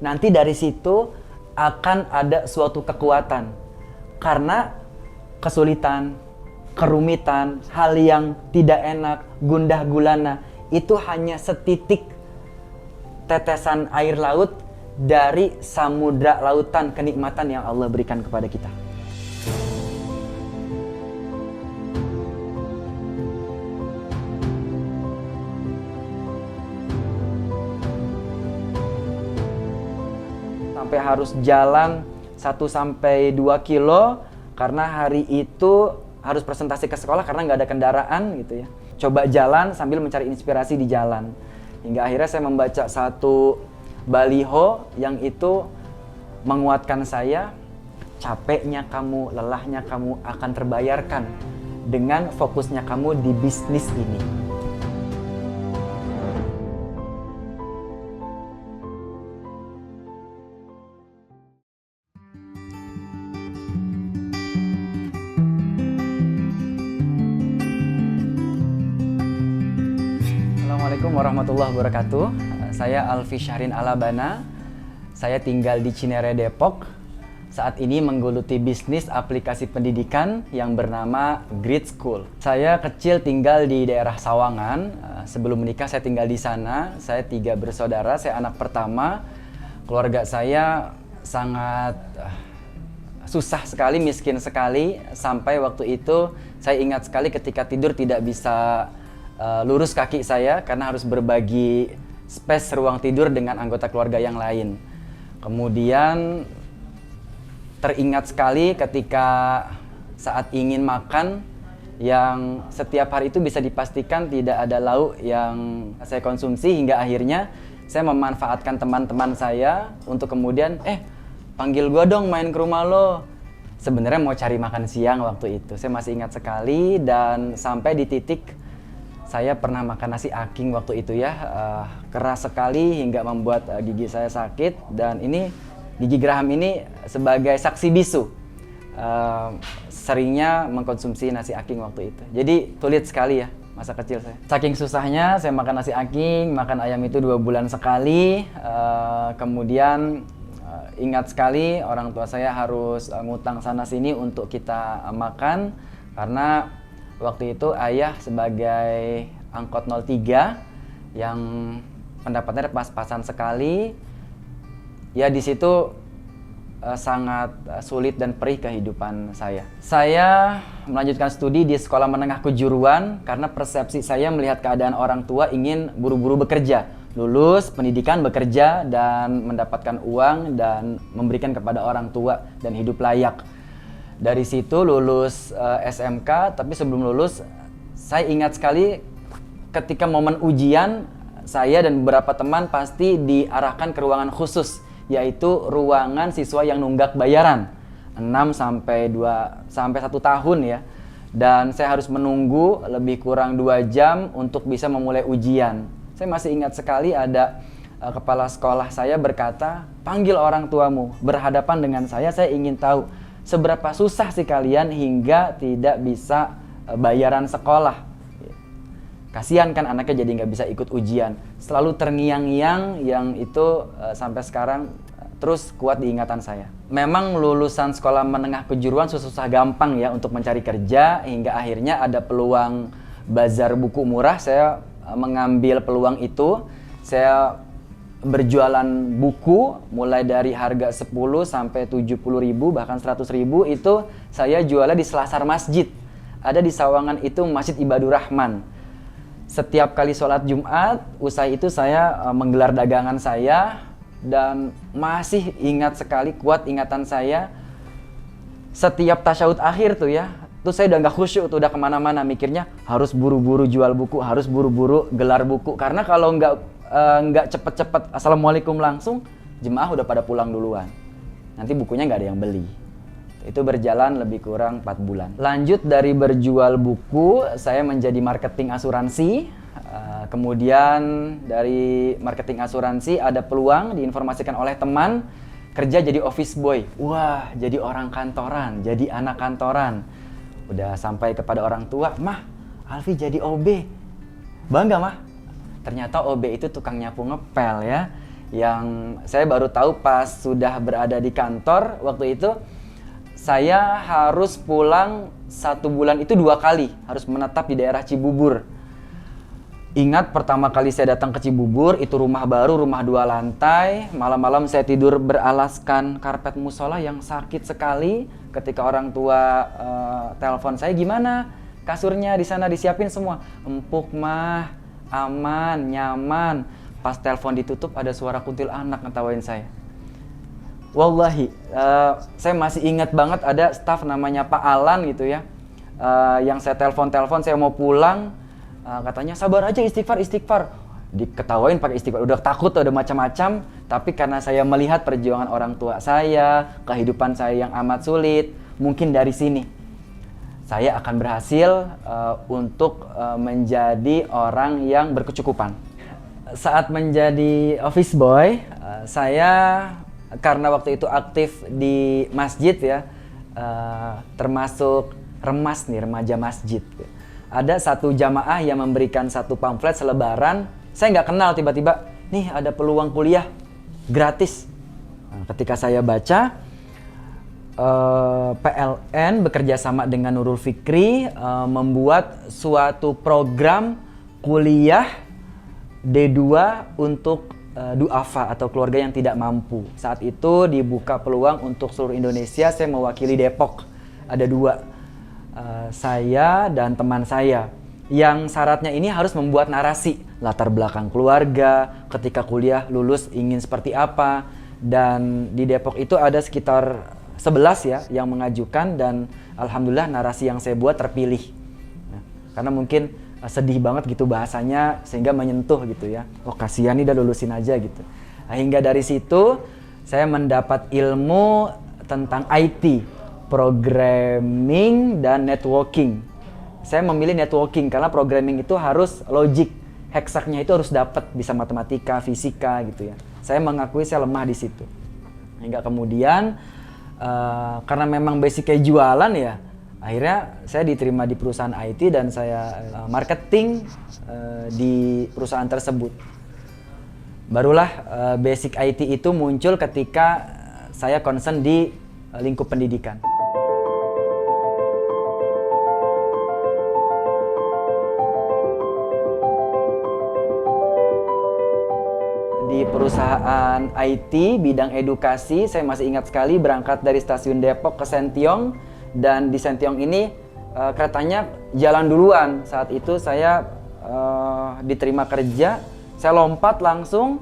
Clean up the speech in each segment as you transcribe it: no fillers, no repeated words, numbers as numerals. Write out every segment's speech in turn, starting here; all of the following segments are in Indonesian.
nanti dari situ akan ada suatu kekuatan. Karena kesulitan, kerumitan, hal yang tidak enak, gundah gulana, itu hanya setitik tetesan air laut dari samudra lautan kenikmatan yang Allah berikan kepada kita. Sampai harus jalan 1-2 kilo karena hari itu harus presentasi ke sekolah karena nggak ada kendaraan gitu ya. Coba jalan sambil mencari inspirasi di jalan. Hingga akhirnya saya membaca satu baliho yang itu menguatkan saya, capeknya kamu, lelahnya kamu akan terbayarkan dengan fokusnya kamu di bisnis ini. Assalamualaikum warahmatullahi wabarakatuh. Saya Alfi Syahrin Alabana. Saya tinggal di Cinere, Depok. Saat ini menggeluti bisnis aplikasi pendidikan yang bernama Grid School. Saya kecil tinggal di daerah Sawangan. Sebelum menikah saya tinggal di sana. Saya 3 bersaudara, saya anak pertama. Keluarga saya sangat susah sekali, miskin sekali. Sampai waktu itu saya ingat sekali ketika tidur tidak bisa lurus kaki saya karena harus berbagi space ruang tidur dengan anggota keluarga yang lain. Kemudian teringat sekali ketika saat ingin makan yang setiap hari itu bisa dipastikan tidak ada lauk yang saya konsumsi, hingga akhirnya saya memanfaatkan teman-teman saya untuk kemudian panggil gua dong main ke rumah lo. Sebenarnya mau cari makan siang waktu itu. Saya masih ingat sekali dan sampai di titik saya pernah makan nasi aking waktu itu ya, keras sekali hingga membuat gigi saya sakit, dan ini gigi geraham ini sebagai saksi bisu seringnya mengkonsumsi nasi aking waktu itu. Jadi sulit sekali ya masa kecil saya. Saking susahnya saya makan nasi aking, makan ayam itu 2 bulan sekali. Kemudian ingat sekali orang tua saya harus ngutang sana sini untuk kita makan karena waktu itu ayah sebagai angkot 03 yang pendapatannya pas-pasan sekali. Ya di situ sangat sulit dan perih kehidupan saya. Saya melanjutkan studi di sekolah menengah kejuruan karena persepsi saya melihat keadaan orang tua ingin buru-buru bekerja. Lulus, pendidikan, bekerja, dan mendapatkan uang dan memberikan kepada orang tua dan hidup layak. Dari situ lulus SMK, tapi sebelum lulus saya ingat sekali ketika momen ujian saya dan beberapa teman pasti diarahkan ke ruangan khusus, yaitu ruangan siswa yang nunggak bayaran 6 sampai 1 tahun ya. Dan saya harus menunggu lebih kurang 2 jam untuk bisa memulai ujian. Saya masih ingat sekali ada kepala sekolah saya berkata, "Panggil orang tuamu, berhadapan dengan saya ingin tahu seberapa susah sih kalian hingga tidak bisa bayaran sekolah. Kasihan kan anaknya jadi nggak bisa ikut ujian." Selalu terngiang-ngiang yang itu sampai sekarang terus kuat di ingatan saya. Memang lulusan sekolah menengah kejuruan susah gampang ya untuk mencari kerja, hingga akhirnya ada peluang bazar buku murah. Saya mengambil peluang itu. Saya berjualan buku mulai dari harga 10 sampai 70 ribu bahkan 100 ribu itu saya jualnya di selasar masjid. Ada di Sawangan itu Masjid Ibadur Rahman. Setiap kali sholat Jumat, usai itu saya menggelar dagangan saya, dan masih ingat sekali, kuat ingatan saya setiap tasyahud akhir tuh ya, tuh saya udah nggak khusyuk tuh, udah kemana-mana mikirnya harus buru-buru jual buku, harus buru-buru gelar buku, karena kalau nggak cepet-cepet assalamualaikum langsung, jemaah udah pada pulang duluan, nanti bukunya nggak ada yang beli. Itu berjalan lebih kurang 4 bulan. Lanjut dari berjual buku, saya menjadi marketing asuransi. Kemudian dari marketing asuransi ada peluang diinformasikan oleh teman kerja jadi office boy. Wah, jadi orang kantoran, jadi anak kantoran. Udah sampai kepada orang tua, "Mah, Alfi jadi OB." Bangga, Mah. Ternyata OB itu tukang nyapu ngepel ya. yang saya baru tahu pas sudah berada di kantor. Waktu itu saya harus pulang 1 bulan itu 2 kali, harus menetap di daerah Cibubur. Ingat pertama kali saya datang ke Cibubur, itu rumah baru, rumah 2 lantai. Malam-malam saya tidur beralaskan karpet musola yang sakit sekali. Ketika orang tua telepon saya, gimana kasurnya di sana, disiapin semua. Empuk mah, aman, nyaman. Pas telepon ditutup ada suara kuntilanak ngetawain saya. Wallahi, saya masih ingat banget ada staff namanya Pak Alan gitu ya. Yang saya telepon, saya mau pulang. Katanya sabar aja, istighfar. Diketawain pakai istighfar, udah takut, udah macam-macam. Tapi karena saya melihat perjuangan orang tua saya, kehidupan saya yang amat sulit, mungkin dari sini saya akan berhasil untuk menjadi orang yang berkecukupan. Saat menjadi office boy, saya karena waktu itu aktif di masjid ya, termasuk remas nih, remaja masjid. Ada satu jamaah yang memberikan satu pamflet selebaran. Saya nggak kenal, tiba-tiba nih ada peluang kuliah gratis. Nah, ketika saya baca, PLN bekerja sama dengan Nurul Fikri membuat suatu program kuliah D2 untuk duafa atau keluarga yang tidak mampu. Saat itu dibuka peluang untuk seluruh Indonesia. Saya mewakili Depok. Ada 2. Saya dan teman saya, yang syaratnya ini harus membuat narasi latar belakang keluarga, ketika kuliah lulus ingin seperti apa. Dan di Depok itu ada sekitar 11 ya yang mengajukan, dan alhamdulillah narasi yang saya buat terpilih. Nah, karena mungkin sedih banget gitu bahasanya sehingga menyentuh gitu ya. Oh kasihan nih, udah lulusin aja gitu. Nah, hingga dari situ saya mendapat ilmu tentang IT, programming dan networking. Saya memilih networking karena programming itu harus logic, heksaknya itu harus dapat, bisa matematika, fisika gitu ya. Saya mengakui saya lemah di situ. Hingga kemudian karena memang basicnya jualan ya, akhirnya saya diterima di perusahaan IT dan saya marketing di perusahaan tersebut. Barulah basic IT itu muncul ketika saya concern di lingkup pendidikan. Di perusahaan IT bidang edukasi, saya masih ingat sekali berangkat dari stasiun Depok ke Sentiong, dan di Sentiong ini keretanya jalan duluan. Saat itu saya diterima kerja, saya lompat langsung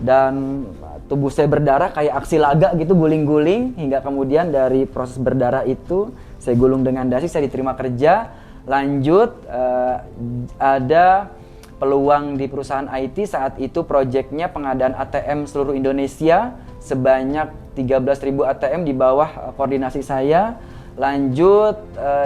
dan tubuh saya berdarah kayak aksi laga gitu, guling-guling, hingga kemudian dari proses berdarah itu saya gulung dengan dasi, saya diterima kerja. Lanjut ada peluang di perusahaan IT. Saat itu proyeknya pengadaan ATM seluruh Indonesia sebanyak 13.000 ATM di bawah koordinasi saya. Lanjut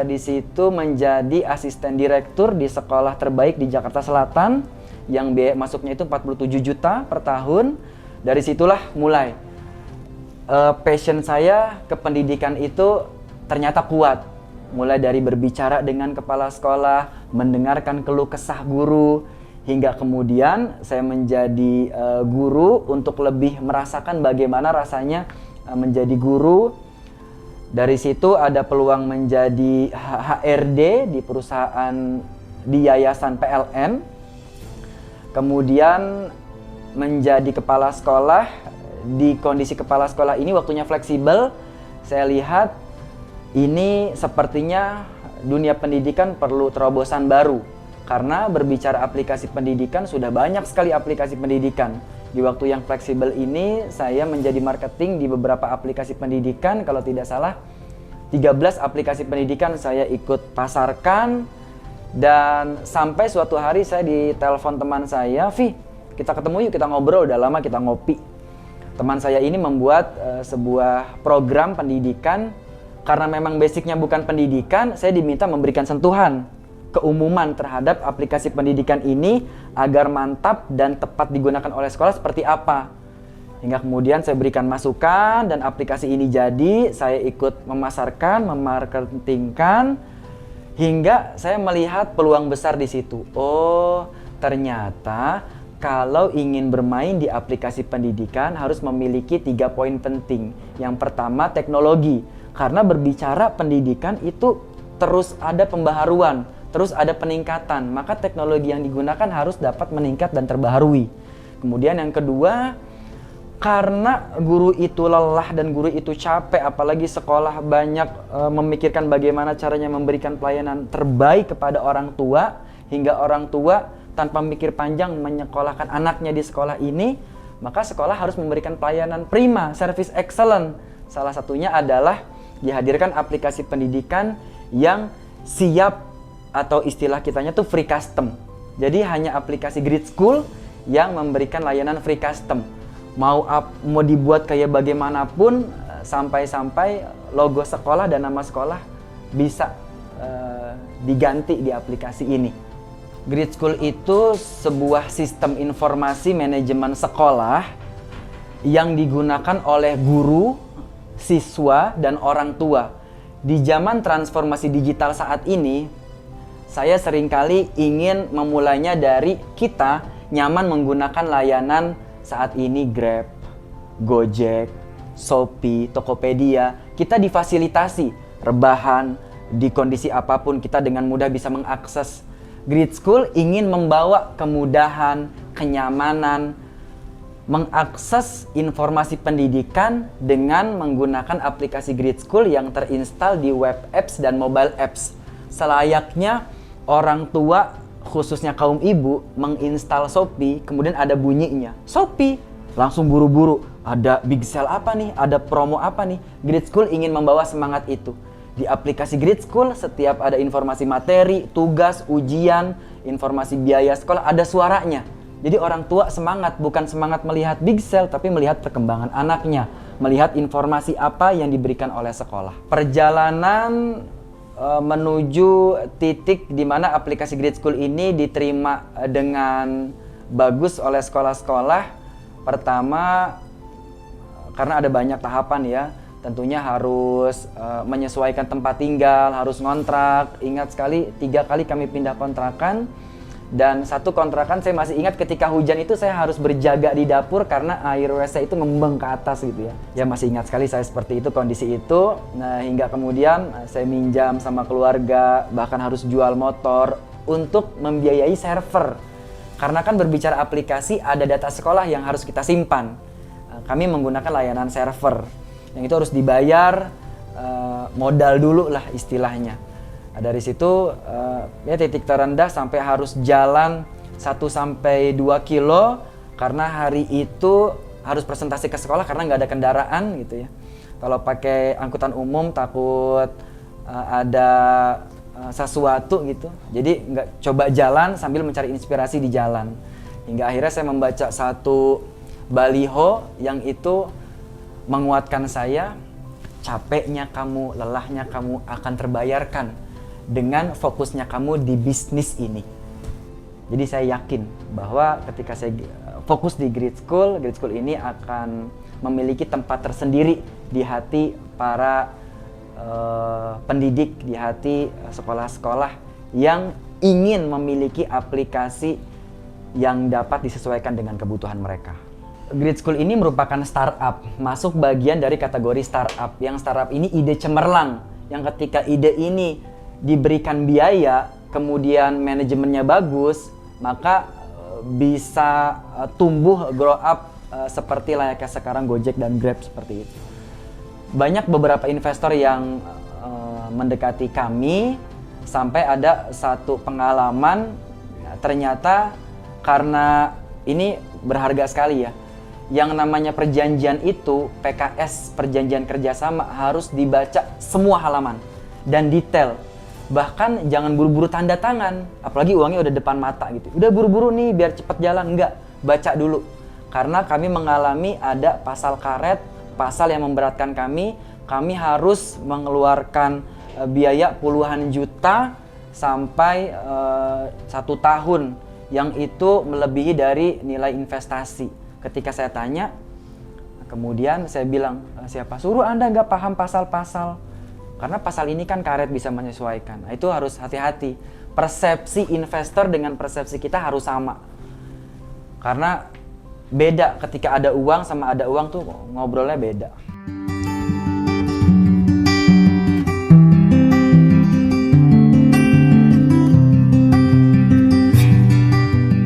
di situ menjadi asisten direktur di sekolah terbaik di Jakarta Selatan yang biaya masuknya itu 47 juta per tahun. Dari situlah mulai passion saya ke pendidikan itu ternyata kuat. Mulai dari berbicara dengan kepala sekolah, mendengarkan keluh kesah guru, hingga kemudian saya menjadi guru untuk lebih merasakan bagaimana rasanya menjadi guru. Dari situ ada peluang menjadi HRD di perusahaan, di yayasan PLN. Kemudian menjadi kepala sekolah. Di kondisi kepala sekolah ini waktunya fleksibel. Saya lihat ini sepertinya dunia pendidikan perlu terobosan baru. Karena berbicara aplikasi pendidikan, sudah banyak sekali aplikasi pendidikan. Di waktu yang fleksibel ini, saya menjadi marketing di beberapa aplikasi pendidikan. Kalau tidak salah, 13 aplikasi pendidikan saya ikut pasarkan. Dan sampai suatu hari saya ditelepon teman saya, Vi, kita ketemu yuk, kita ngobrol, udah lama kita ngopi. Teman saya ini membuat sebuah program pendidikan. Karena memang basicnya bukan pendidikan, saya diminta memberikan sentuhan keumuman terhadap aplikasi pendidikan ini agar mantap dan tepat digunakan oleh sekolah seperti apa. Hingga kemudian saya berikan masukan dan aplikasi ini jadi, saya ikut memasarkan, memarketingkan, hingga saya melihat peluang besar di situ. Oh, ternyata kalau ingin bermain di aplikasi pendidikan harus memiliki 3 poin penting. Yang pertama, teknologi. Karena berbicara pendidikan itu terus ada pembaharuan, terus ada peningkatan. Maka teknologi yang digunakan harus dapat meningkat dan terbaharui. Kemudian yang kedua, karena guru itu lelah dan guru itu capek, apalagi sekolah banyak memikirkan bagaimana caranya memberikan pelayanan terbaik kepada orang tua, hingga orang tua tanpa mikir panjang menyekolahkan anaknya di sekolah ini, maka sekolah harus memberikan pelayanan prima, service excellent. Salah satunya adalah dihadirkan aplikasi pendidikan yang siap, atau istilah kitanya tuh free custom. Jadi hanya aplikasi Grid School yang memberikan layanan free custom. Mau dibuat kayak bagaimanapun, sampai-sampai logo sekolah dan nama sekolah bisa diganti di aplikasi ini. Grid School itu sebuah sistem informasi manajemen sekolah yang digunakan oleh guru, siswa, dan orang tua. Di zaman transformasi digital saat ini, saya seringkali ingin memulainya dari kita nyaman menggunakan layanan saat ini Grab, Gojek, Shopee, Tokopedia. Kita difasilitasi rebahan di kondisi apapun, kita dengan mudah bisa mengakses. Grid School ingin membawa kemudahan, kenyamanan, mengakses informasi pendidikan dengan menggunakan aplikasi Grid School yang terinstal di web apps dan mobile apps. Selayaknya orang tua, khususnya kaum ibu, menginstal Shopee, kemudian ada bunyinya Shopee, langsung buru-buru, ada big sale apa nih, ada promo apa nih. Grid School ingin membawa semangat itu. Di aplikasi Grid School, setiap ada informasi materi, tugas, ujian, informasi biaya sekolah, ada suaranya. Jadi orang tua semangat, bukan semangat melihat big sale, tapi melihat perkembangan anaknya, melihat informasi apa yang diberikan oleh sekolah. Perjalanan menuju titik di mana aplikasi Grid School ini diterima dengan bagus oleh sekolah-sekolah. Pertama, karena ada banyak tahapan ya. Tentunya harus menyesuaikan tempat tinggal, harus ngontrak. Ingat sekali, 3 kali kami pindah kontrakan. Dan satu kontrakan saya masih ingat ketika hujan itu saya harus berjaga di dapur karena air WC itu ngembang ke atas gitu ya. Ya masih ingat sekali saya seperti itu, kondisi itu. Nah hingga kemudian saya minjam sama keluarga, bahkan harus jual motor untuk membiayai server. Karena kan berbicara aplikasi ada data sekolah yang harus kita simpan. Kami menggunakan layanan server. Yang itu harus dibayar modal dulu lah istilahnya. Dari situ ya titik terendah sampai harus jalan 1-2 kilo karena hari itu harus presentasi ke sekolah karena nggak ada kendaraan gitu ya. Kalau pakai angkutan umum takut ada sesuatu gitu. Jadi nggak coba jalan sambil mencari inspirasi di jalan. Hingga akhirnya saya membaca satu baliho yang itu menguatkan saya, capeknya kamu, lelahnya kamu akan terbayarkan dengan fokusnya kamu di bisnis ini. Jadi saya yakin bahwa ketika saya fokus di Grid School ini akan memiliki tempat tersendiri di hati para pendidik, di hati sekolah-sekolah yang ingin memiliki aplikasi yang dapat disesuaikan dengan kebutuhan mereka. Grid School ini merupakan startup, masuk bagian dari kategori startup. Yang startup ini ide cemerlang, yang ketika ide ini diberikan biaya, kemudian manajemennya bagus, maka bisa tumbuh, grow up seperti layaknya sekarang Gojek dan Grab seperti itu. Banyak beberapa investor yang mendekati kami, sampai ada satu pengalaman, ternyata karena ini berharga sekali ya. Yang namanya perjanjian itu, PKS, perjanjian kerjasama, harus dibaca semua halaman dan detail. Bahkan jangan buru-buru tanda tangan, apalagi uangnya udah depan mata gitu. Udah buru-buru nih biar cepet jalan, enggak, baca dulu. Karena kami mengalami ada pasal karet, pasal yang memberatkan kami harus mengeluarkan biaya puluhan juta sampai 1 tahun, yang itu melebihi dari nilai investasi. Ketika saya tanya, kemudian saya bilang, siapa suruh Anda nggak paham pasal-pasal? Karena pasal ini kan karet bisa menyesuaikan. Nah, itu harus hati-hati. Persepsi investor dengan persepsi kita harus sama. Karena beda ketika ada uang sama ada uang tuh ngobrolnya beda.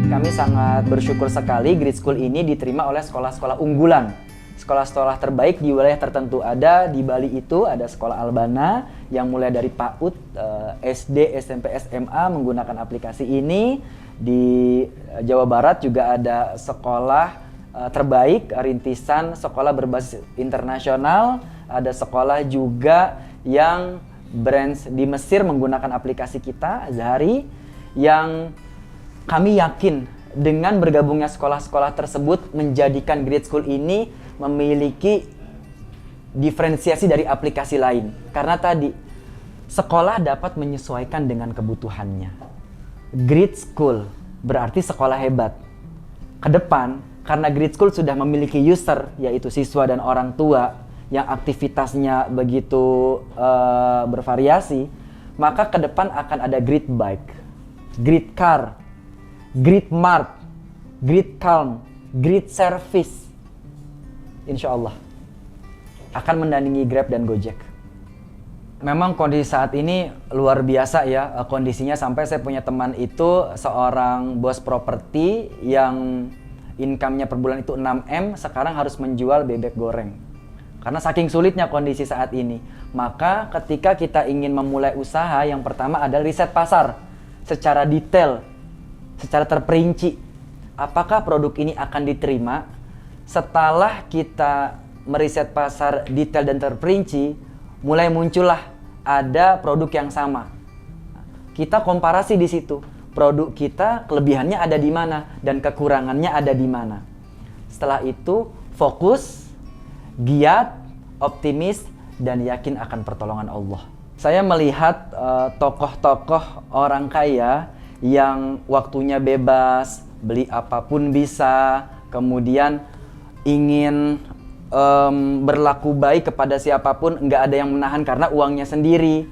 Kami sangat bersyukur sekali Grit School ini diterima oleh sekolah-sekolah unggulan. Sekolah-sekolah terbaik di wilayah tertentu ada. Di Bali itu ada sekolah Albana yang mulai dari PAUD, SD, SMP, SMA menggunakan aplikasi ini. Di Jawa Barat juga ada sekolah terbaik, rintisan sekolah berbasis internasional. Ada sekolah juga yang branch di Mesir menggunakan aplikasi kita, Azhari, yang kami yakin dengan bergabungnya sekolah-sekolah tersebut menjadikan Grit School ini memiliki diferensiasi dari aplikasi lain. Karena tadi, sekolah dapat menyesuaikan dengan kebutuhannya. Grit School berarti sekolah hebat. Ke depan, karena Grit School sudah memiliki user, yaitu siswa dan orang tua yang aktivitasnya begitu bervariasi, maka ke depan akan ada Grit Bike, Grit Car, Grit Mart, Grit Calm, Grit Service. Insya Allah akan mendandingi Grab dan Gojek. Memang kondisi saat ini luar biasa ya, kondisinya sampai saya punya teman itu seorang bos properti yang income-nya per bulan itu 6M, sekarang harus menjual bebek goreng. Karena saking sulitnya kondisi saat ini. Maka ketika kita ingin memulai usaha, yang pertama adalah riset pasar secara detail, secara terperinci. Apakah produk ini akan diterima? Setelah kita meriset pasar detail dan terperinci, mulai muncullah ada produk yang sama. Kita komparasi di situ. Produk kita kelebihannya ada di mana dan kekurangannya ada di mana. Setelah itu fokus, giat, optimis, dan yakin akan pertolongan Allah. Saya melihat tokoh-tokoh orang kaya yang waktunya bebas, beli apapun bisa, kemudian ingin berlaku baik kepada siapapun, nggak ada yang menahan karena uangnya sendiri.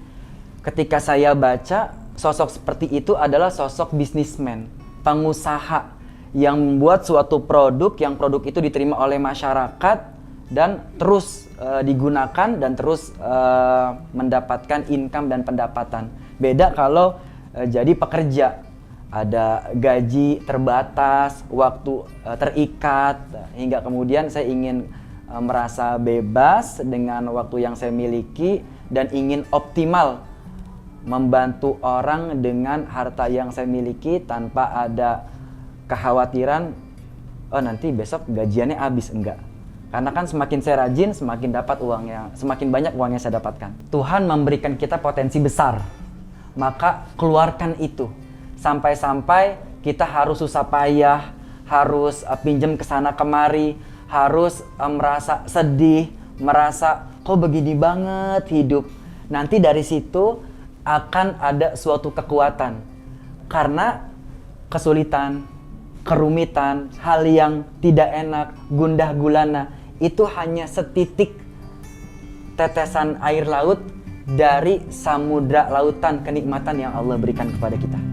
Ketika saya baca, sosok seperti itu adalah sosok bisnismen, pengusaha yang membuat suatu produk, yang produk itu diterima oleh masyarakat dan terus digunakan dan terus mendapatkan income dan pendapatan. Beda kalau jadi pekerja, ada gaji terbatas, waktu terikat, hingga kemudian saya ingin merasa bebas dengan waktu yang saya miliki dan ingin optimal membantu orang dengan harta yang saya miliki tanpa ada kekhawatiran nanti besok gajiannya habis. Enggak, karena kan semakin saya rajin semakin dapat uangnya, semakin banyak uangnya saya dapatkan. Tuhan memberikan kita potensi besar, maka keluarkan itu. Sampai-sampai kita harus susah payah, harus pinjam ke sana kemari, harus merasa sedih, merasa kok begini banget hidup. Nanti dari situ akan ada suatu kekuatan. Karena kesulitan, kerumitan, hal yang tidak enak, gundah gulana, itu hanya setitik tetesan air laut dari samudra lautan kenikmatan yang Allah berikan kepada kita.